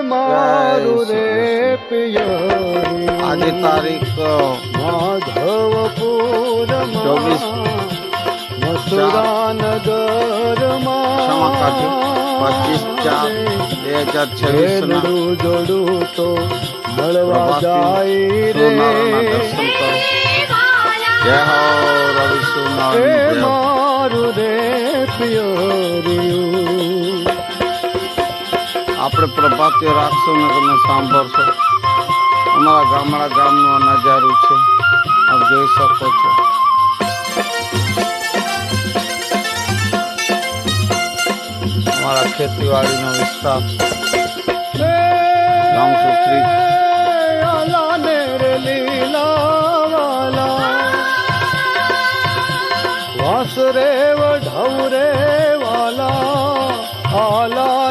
મારું રે પિયરી આજે તારીખ માધવપુર 24 મથુરા નગરમાં 25/4/2026 ના જોડું તો મળવા જાય રે દર્શન કરો. જય હો રવિ સોમનારાયણ. મારું રે પિયરિયું. આપણે પ્રભાતીય રાખશું ને તમે સાંભળશો. અમારા ગામનો નજારો છે, આપ જોઈ શકો છો. અમારા ખેતીવાડીનો વિસ્તાર ગામ સુત્રી વાસ રે વઢવ રે વાલા આલા